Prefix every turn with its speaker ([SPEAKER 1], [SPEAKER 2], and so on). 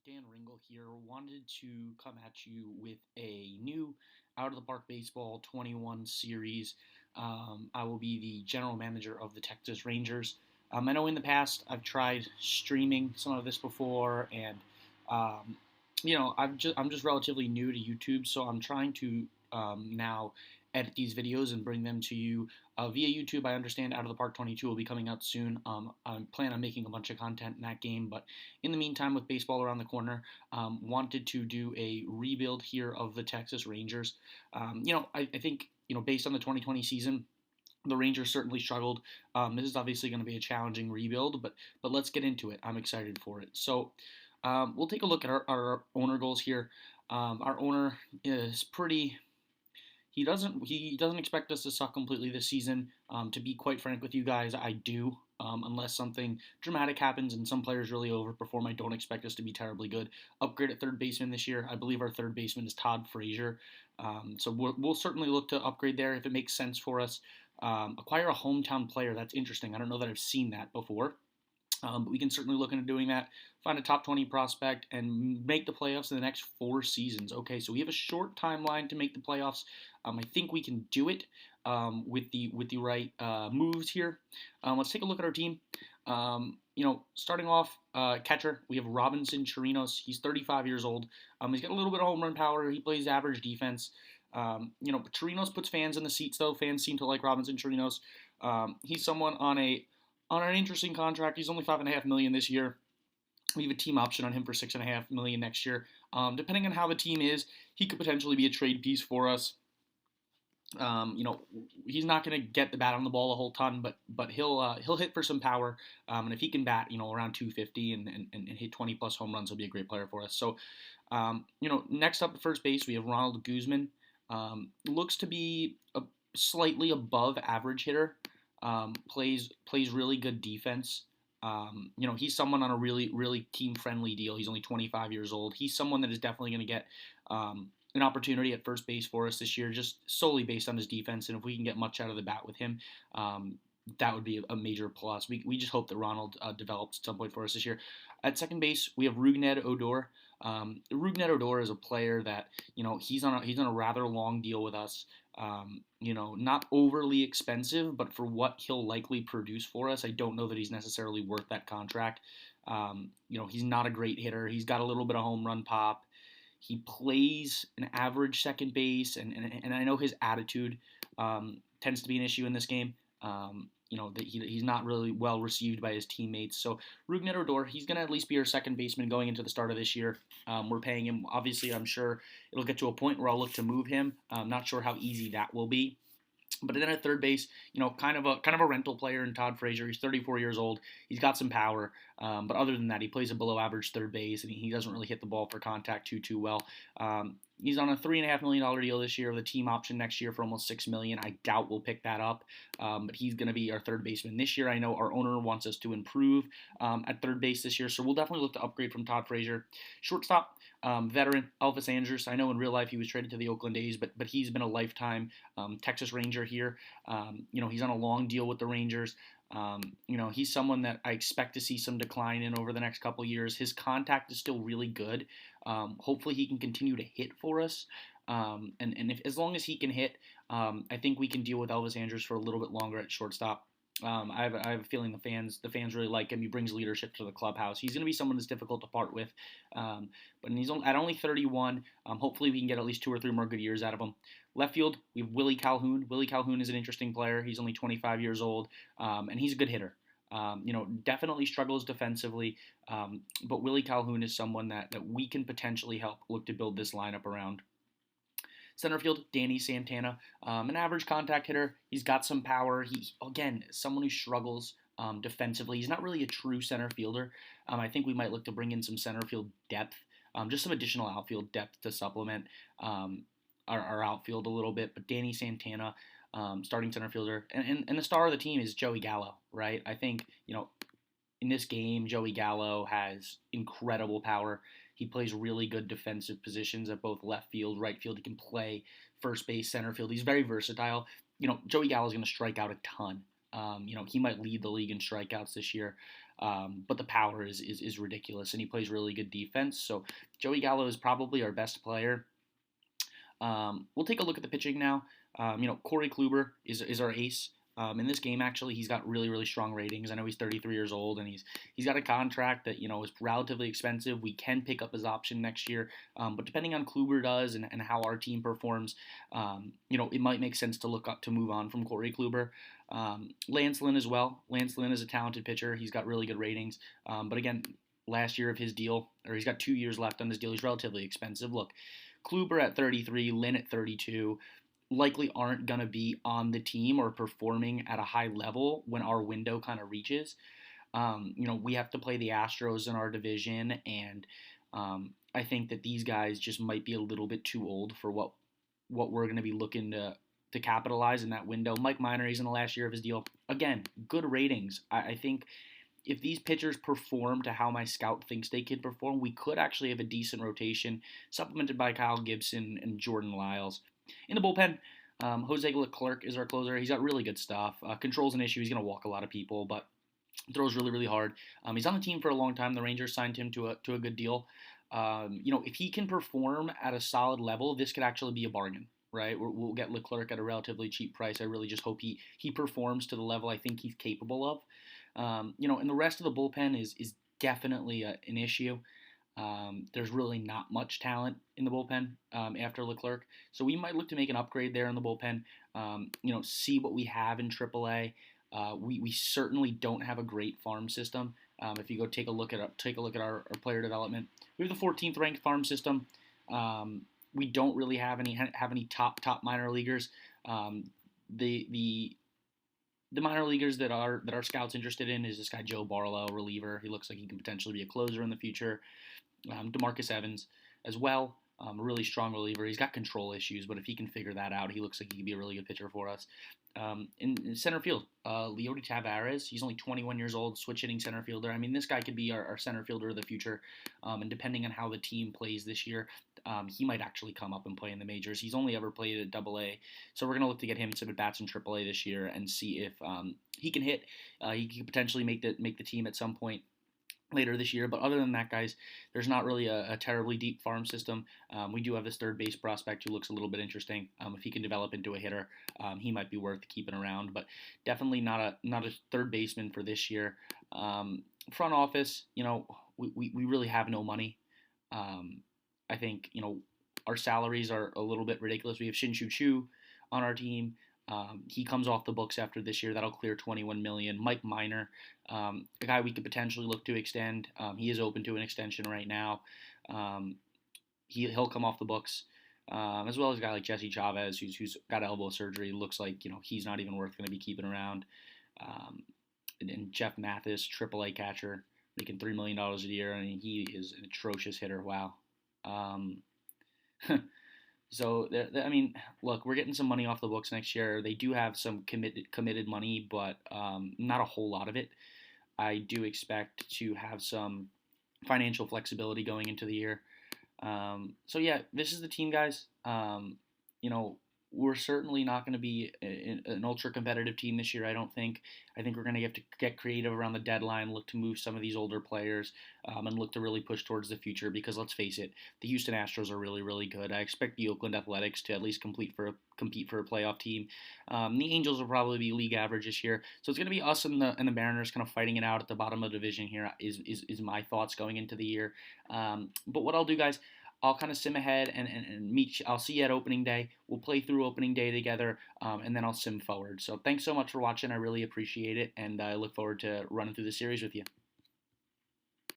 [SPEAKER 1] Dan Ringel here. Wanted to come at you with a new Out of the Park Baseball 21 series. I will be the general manager of the Texas Rangers. I know in the past I've tried streaming some of this before, and um, I'm just relatively new to YouTube, so I'm trying to now edit these videos and bring them to you via YouTube. I understand Out of the Park 22 will be coming out soon. I plan on making a bunch of content in that game, but in the meantime, with baseball around the corner, wanted to do a rebuild here of the Texas Rangers. I think based on the 2020 season, the Rangers certainly struggled. This is obviously going to be a challenging rebuild, but let's get into it. I'm excited for it. So we'll take a look at our owner goals here. Our owner is pretty. He doesn't expect us to suck completely this season. To be quite frank with you guys, I do. Unless something dramatic happens and some players really overperform, I don't expect us to be terribly good. Upgrade at third baseman this year. I believe our third baseman is Todd Frazier. So we'll certainly look to upgrade there if it makes sense for us. Acquire a hometown player. That's interesting. I don't know that I've seen that before. But we can certainly look into doing that. Find a top 20 prospect and make the playoffs in the next 4 seasons. Okay, so we have a short timeline to make the playoffs. I think we can do it with the right moves here. Let's take a look at our team. Starting off catcher, we have Robinson Chirinos. He's 35 years old. He's got a little bit of home run power. He plays average defense. But Chirinos puts fans in the seats, though. Fans seem to like Robinson Chirinos. He's someone on an interesting contract. He's only $5.5 million this year. We have a team option on him for $6.5 million next year. Depending on how the team is, he could potentially be a trade piece for us. He's not going to get the bat on the ball a whole ton, but he'll hit for some power. And if he can bat, around 250 and hit 20 plus home runs, he'll be a great player for us. So, next up at first base, we have Ronald Guzman. Looks to be a slightly above average hitter. Plays really good defense. He's someone on a really, really team-friendly deal. He's only 25 years old. He's someone that is definitely going to get an opportunity at first base for us this year, just solely based on his defense. And if we can get much out of the bat with him, that would be a major plus. We just hope that Ronald develops at some point for us this year. At second base, we have Rougned Odor. Rougned Odor is a player that he's on a rather long deal with us. Not overly expensive, but for what he'll likely produce for us, I don't know that he's necessarily worth that contract. He's not a great hitter. He's got a little bit of home run pop. He plays an average second base, and I know his attitude tends to be an issue in this game. That he's not really well received by his teammates. So Rougned Odor, he's going to at least be our second baseman going into the start of this year. We're paying him. Obviously, I'm sure it'll get to a point where I'll look to move him. I'm not sure how easy that will be. But then at third base, kind of a rental player in Todd Frazier. He's 34 years old. He's got some power, but other than that, he plays a below average third base, and he doesn't really hit the ball for contact too well. He's on a $3.5 million deal this year with a team option next year for almost $6 million. I doubt we'll pick that up, but he's going to be our third baseman this year. I know our owner wants us to improve at third base this year, so we'll definitely look to upgrade from Todd Frazier. Shortstop, veteran Elvis Andrus. I know in real life he was traded to the Oakland A's, but he's been a lifetime Texas Ranger here. He's on a long deal with the Rangers. He's someone that I expect to see some decline in over the next couple years. His contact is still really good. Hopefully he can continue to hit for us. As long as he can hit, I think we can deal with Elvis Andrus for a little bit longer at shortstop. I have a feeling the fans really like him. He brings leadership to the clubhouse. He's going to be someone that's difficult to part with, but he's at only 31. Hopefully we can get at least 2 or 3 more good years out of him. Left field, we have Willie Calhoun. Willie Calhoun is an interesting player. He's only 25 years old, and he's a good hitter. Definitely struggles defensively, but Willie Calhoun is someone that we can potentially help look to build this lineup around. Center field, Danny Santana, an average contact hitter. He's got some power. Again, someone who struggles defensively. He's not really a true center fielder. I think we might look to bring in some center field depth, just some additional outfield depth to supplement our outfield a little bit. But Danny Santana, starting center fielder, and the star of the team is Joey Gallo, right? I think, in this game, Joey Gallo has incredible power. He plays really good defensive positions at both left field, right field. He can play first base, center field. He's very versatile. Joey Gallo is going to strike out a ton. He might lead the league in strikeouts this year. but the power is ridiculous, and he plays really good defense. So Joey Gallo is probably our best player. We'll take a look at the pitching now. Corey Kluber is our ace. In this game, actually, he's got really, really strong ratings. I know he's 33 years old, and he's got a contract that is relatively expensive. We can pick up his option next year, but depending on Kluber does and how our team performs, it might make sense to look up to move on from Corey Kluber. Lance Lynn as well. Lance Lynn is a talented pitcher. He's got really good ratings, but again, last year of his deal, or he's got 2 years left on his deal. He's relatively expensive. Look, Kluber at 33, Lynn at 32 likely aren't going to be on the team or performing at a high level when our window kind of reaches. We have to play the Astros in our division, and I think that these guys just might be a little bit too old for what we're going to be looking to capitalize in that window. Mike Minor, he's in the last year of his deal. Again, good ratings. I think if these pitchers perform to how my scout thinks they can perform, we could actually have a decent rotation, supplemented by Kyle Gibson and Jordan Lyles. In the bullpen, Jose Leclerc is our closer. He's got really good stuff. Control's an issue. He's going to walk a lot of people, but throws really, really hard. He's on the team for a long time. The Rangers signed him to a good deal. If he can perform at a solid level, this could actually be a bargain, right? We'll get Leclerc at a relatively cheap price. I really just hope he performs to the level I think he's capable of. And the rest of the bullpen is definitely an issue. There's really not much talent in the bullpen after Leclerc, so we might look to make an upgrade there in the bullpen. See what we have in AAA. We certainly don't have a great farm system. If you go take a look at our player development, we have the 14th ranked farm system. We don't really have any top minor leaguers. The minor leaguers that our scouts interested in is this guy Joe Barlow, reliever. He looks like he can potentially be a closer in the future. DeMarcus Evans as well, a really strong reliever. He's got control issues, but if he can figure that out, he looks like he could be a really good pitcher for us. In center field, Leody Taveras, he's only 21 years old, switch hitting center fielder. I mean, this guy could be our center fielder of the future, and depending on how the team plays this year, he might actually come up and play in the majors. He's only ever played at AA, so we're going to look to get him some at-bats in AAA this year and see if he can hit. He could potentially make the team at some point later this year. But other than that, guys, there's not really a terribly deep farm system. We do have this third base prospect who looks a little bit interesting. If he can develop into a hitter, he might be worth keeping around, but definitely not a third baseman for this year. Front office, we really have no money. I think, our salaries are a little bit ridiculous. We have Shin-Soo Choo on our team. He comes off the books after this year. That'll clear $21 million. Mike Minor, a guy we could potentially look to extend. He is open to an extension right now. He'll come off the books, as well as a guy like Jesse Chavez, who's got elbow surgery. Looks like he's not even worth going to be keeping around. And Jeff Mathis, AAA catcher, making $3 million a year. I mean, he is an atrocious hitter. Wow. So, look, we're getting some money off the books next year. They do have some committed money, but not a whole lot of it. I do expect to have some financial flexibility going into the year. This is the team, guys. We're certainly not going to be an ultra-competitive team this year, I don't think. I think we're going to have to get creative around the deadline, look to move some of these older players, and look to really push towards the future because, let's face it, the Houston Astros are really, really good. I expect the Oakland Athletics to at least compete for a playoff team. The Angels will probably be league average this year. So it's going to be us and the Mariners kind of fighting it out at the bottom of the division here is my thoughts going into the year. But what I'll do, guys, I'll kind of sim ahead and meet you. I'll see you at opening day. We'll play through opening day together, and then I'll sim forward. So thanks so much for watching. I really appreciate it, and I look forward to running through the series with you.